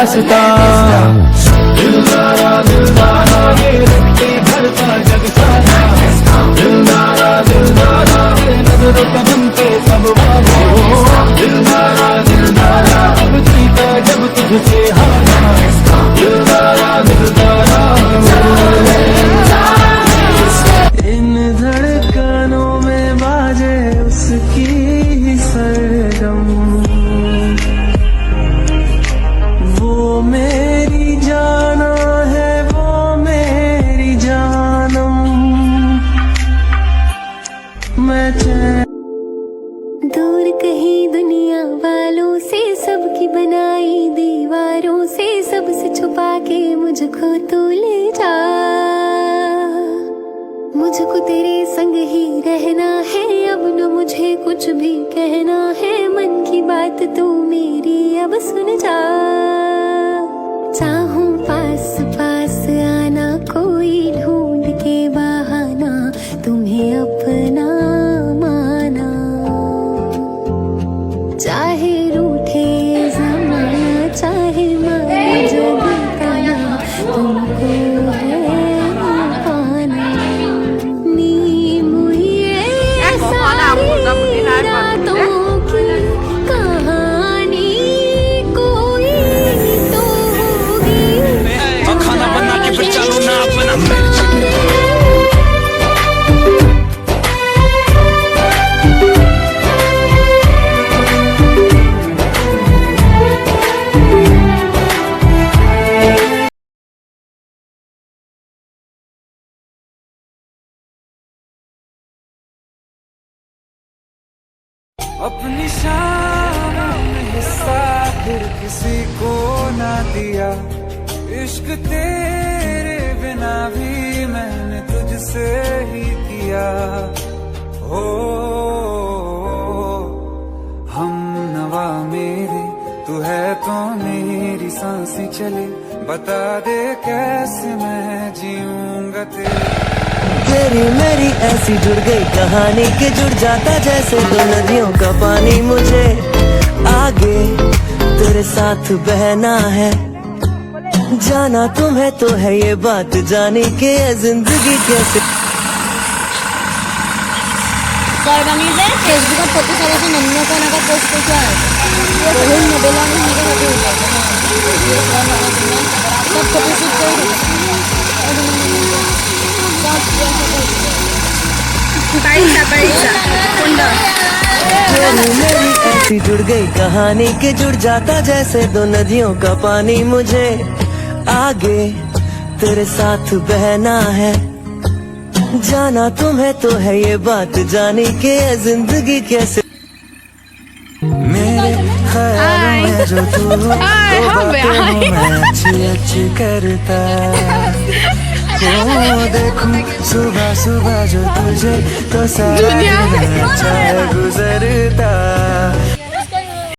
दास्तां। दिलदारा दिलदारा ये रखते घर का जग सारा। दिलदारा दिलदारा ये नजरों का बनते सब वादा। दिलदारा दिलदारा अब जीता जब तुझसे हारा। दिलदारा दिलदारा इन धड़कनों में बाजे उसकी ही सरगम। वो मेरी जाना है वो मेरी जानम। मैं दूर कहीं दुनिया वालों से, सबकी बनाई दीवारों से, सबसे छुपा के मुझको तू ले जा। मुझको तेरे संग ही रहना है, अब न मुझे कुछ भी कहना है। मन की बात तू मेरी अब सुन जा। चाहूं पास पास आना, कोई ढूंढ के बहाना, तुम्हें अपना माना। चाहे रूठे ज़माना, चाहे मारे जब ताना, तुमको है पाना। नीम हुई सारी रातों की कहानी कोई तो होगी। खाना बना के फिर चलो ना अपना अपनी शान में हिस्सा फिर किसी को ना दिया। इश्क तेरे बिना भी मैंने तुझसे ही किया। हो हम नवा मेरे, तू है तो मेरी सांसें चले। बता दे कैसे मैं जीऊंगा तेरी मेरी ऐसी जुड़ गई कहानी कि जुड़ जाता जैसे दो नदियों का पानी। मुझे आगे तेरे साथ बहना है, जाना तुम्हें तो है ये बात जानी कि ये जिंदगी कैसे। फेसबुकात फोटो काढायचे नन्नका नका पोस्ट कशा आहे रोहन मोबाईल आणि सब फोटोशूट मेरी ऐसी जुड़ गई कहानी कि जुड़ जाता जैसे दो नदियों का पानी। मुझे आगे तेरे साथ बहना है, जाना तुम्हें तो है ये बात जानी कि ये जिंदगी कैसे। मेरे ख्यालों में जो तू वो बातें मैं अच्छी अच्छी करता। ओ देखूं सुबह सुबह जो तुझे तो सारा दिन अच्छा गुजरता।